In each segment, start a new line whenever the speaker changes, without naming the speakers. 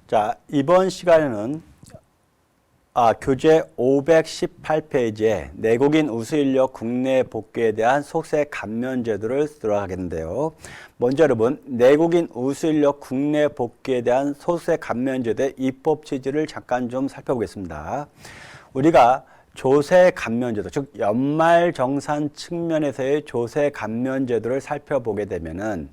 자, 이번 시간에는 교재 518페이지에 내국인 우수인력 국내 복귀에 대한 속세 감면 제도를 들어가겠는데요. 먼저 여러분, 내국인 우수인력 국내 복귀에 대한 속세 감면 제도의 입법 취지를 잠깐 좀 살펴보겠습니다. 우리가 조세 감면 제도, 즉 연말정산 측면에서의 조세 감면 제도를 살펴보게 되면은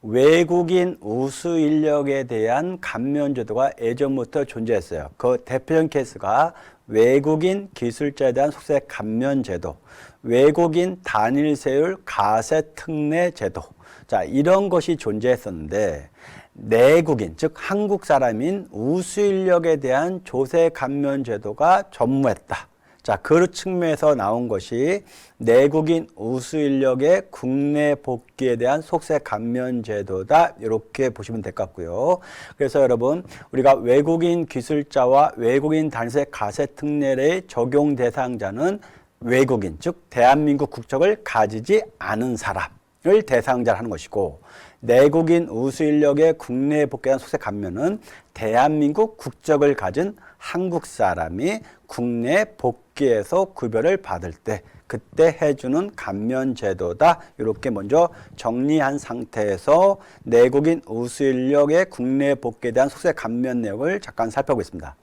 외국인 우수 인력에 대한 감면 제도가 예전부터 존재했어요. 그 대표적인 케이스가 외국인 기술자에 대한 속세 감면 제도, 외국인 단일세율 가세 특례 제도. 자, 이런 것이 존재했었는데 내국인, 즉 한국 사람인 우수 인력에 대한 조세 감면 제도가 전무했다. 자, 그 측면에서 나온 것이 내국인 우수 인력의 국내 복귀에 대한 속세 감면 제도다. 이렇게 보시면 될 것 같고요. 그래서 여러분, 우리가 외국인 기술자와 외국인 단일세 가세 특례의 적용 대상자는 외국인, 즉 대한민국 국적을 가지지 않은 사람을 대상자로 하는 것이고, 내국인 우수 인력의 국내 복귀에 대한 속세 감면은 대한민국 국적을 가진 한국 사람이 국내 복귀에서 구별을 받을 때 그때 해주는 감면 제도다. 이렇게 먼저 정리한 상태에서 내국인 우수 인력의 국내 복귀에 대한 속세 감면 내용을 잠깐 살펴보겠습니다.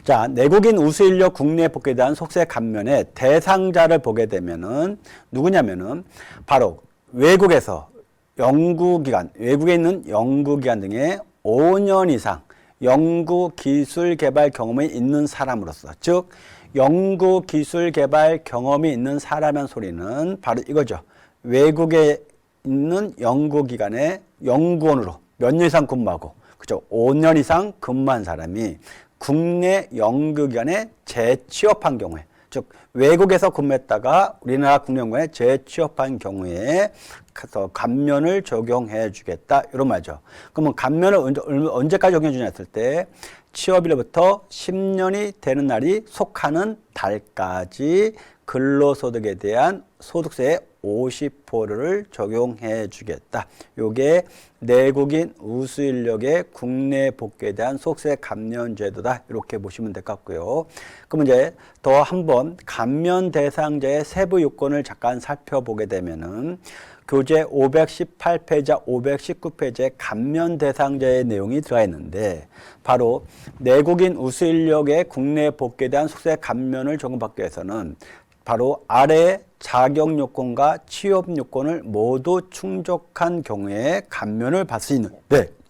자, 내국인 우수 인력 국내 복귀에 대한 속세 감면의 대상자를 보게 되면은 누구냐면은 바로 외국에서 연구기관, 외국에 있는 연구기관 등의 5년 이상 연구 기술 개발 경험이 있는 사람으로서, 즉 연구 기술 개발 경험이 있는 사람이라는 소리는 바로 이거죠. 외국에 있는 연구기관의 연구원으로 몇 년 이상 근무하고, 그죠? 5년 이상 근무한 사람이 국내 연구기관에 재취업한 경우에, 즉 외국에서 근무했다가 우리나라 국내연구원에 재취업한 경우에 감면을 적용해 주겠다, 이런 말이죠. 그러면 감면을 언제까지 적용해 주냐 했을 때 취업일로부터 10년이 되는 날이 속하는 달까지 근로소득에 대한 소득세의 50%를 적용해 주겠다. 요게 내국인 우수 인력의 국내 복귀에 대한 속세 감면 제도다. 이렇게 보시면 될 것 같고요. 그럼 이제 더 한번 감면 대상자의 세부 요건을 잠깐 살펴보게 되면은 교재 518페이지와 519페이지에 감면 대상자의 내용이 들어가 있는데, 바로 내국인 우수 인력의 국내 복귀에 대한 속세 감면을 적용받기 위해서는 바로 아래 자격 요건과 취업 요건을 모두 충족한 경우에 감면을 받을 수 있는,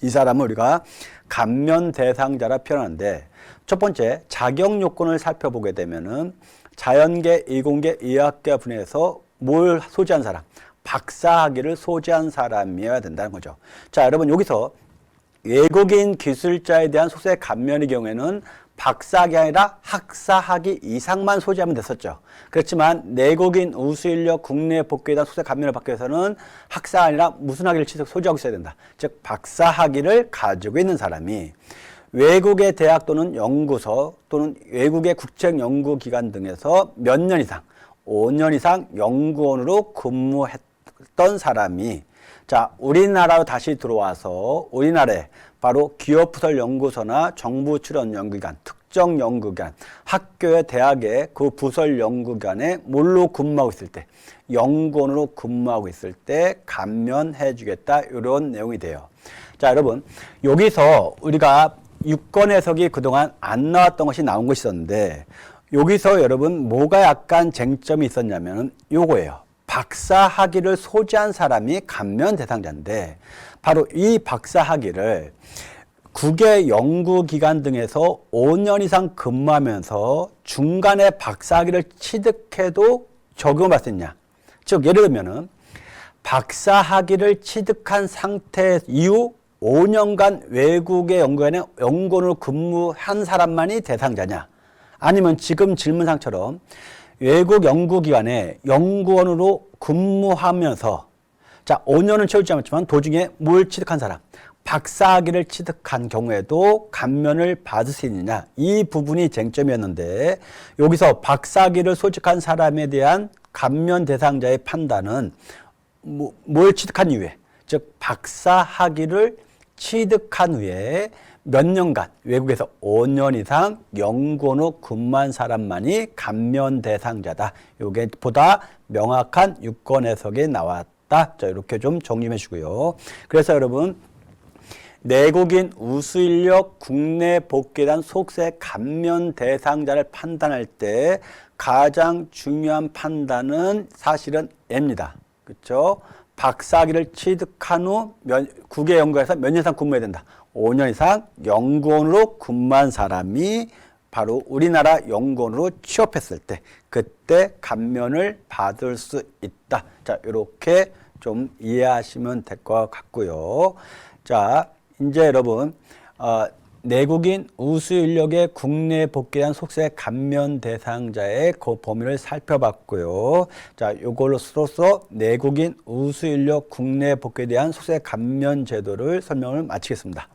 이 사람을 우리가 감면 대상자라 표현하는데, 첫 번째 자격 요건을 살펴보게 되면은 자연계, 이공계, 의학계 분야에서 뭘 소지한 사람, 박사학위를 소지한 사람이어야 된다는 거죠. 자, 여러분 여기서 외국인 기술자에 대한 속세 감면의 경우에는 박사학위 아니라 학사학위 이상만 소지하면 됐었죠. 그렇지만 내국인 우수 인력 국내 복귀에 대한 속세 감면을 받기 위해서는 학사가 아니라 무슨 학위를 소지하고 있어야 된다. 즉 박사학위를 가지고 있는 사람이 외국의 대학 또는 연구소 또는 외국의 국책연구기관 등에서 몇 년 이상, 5년 이상 연구원으로 근무했던 사람이, 자, 우리나라로 다시 들어와서 우리나라에 바로 기업부설연구소나 정부출연연구기관, 특정연구기관, 학교의 대학의 그 부설연구기관에 뭘로 근무하고 있을 때, 연구원으로 근무하고 있을 때 감면해 주겠다, 이런 내용이 돼요. 자, 여러분 여기서 우리가 유권 해석이 그동안 안 나왔던 것이 나온 것이 있었는데, 여기서 여러분 뭐가 약간 쟁점이 있었냐면 요거예요. 박사학위를 소지한 사람이 감면 대상자인데, 바로 이 박사학위를 국외 연구기관 등에서 5년 이상 근무하면서 중간에 박사학위를 취득해도 적용을 받을 수 있냐. 즉 예를 들면은 박사학위를 취득한 상태 이후 5년간 외국의 연구원에 연구원으로 근무한 사람만이 대상자냐, 아니면 지금 질문상처럼 외국 연구기관에 연구원으로 근무하면서, 자, 5년은 채우지 않았지만 도중에 뭘 취득한 사람, 박사학위를 취득한 경우에도 감면을 받을 수 있느냐, 이 부분이 쟁점이었는데, 여기서 박사학위를 소직한 사람에 대한 감면 대상자의 판단은 뭘 취득한 이후에, 즉 박사학위를 취득한 후에 몇 년간 외국에서 5년 이상 연구원으로 근무한 사람만이 감면 대상자다. 요게 보다 명확한 유권 해석이 나왔다. 자, 이렇게 좀 정리해 주고요. 그래서 여러분 내국인 우수 인력 국내 복귀에 대한 속세 감면 대상자를 판단할 때 가장 중요한 판단은 사실은 A입니다. 그렇죠? 박사학위를 취득한 후 국외 연구에서 몇 년 이상 근무해야 된다. 5년 이상 연구원으로 근무한 사람이 바로 우리나라 연구원으로 취업했을 때 그때 감면을 받을 수 있다. 자, 이렇게 좀 이해하시면 될 것 같고요. 자, 이제 여러분 내국인 우수 인력의 국내 복귀에 대한 속세 감면 대상자의 그 범위를 살펴봤고요. 자, 요걸로써 내국인 우수 인력 국내 복귀에 대한 속세 감면 제도를 설명을 마치겠습니다.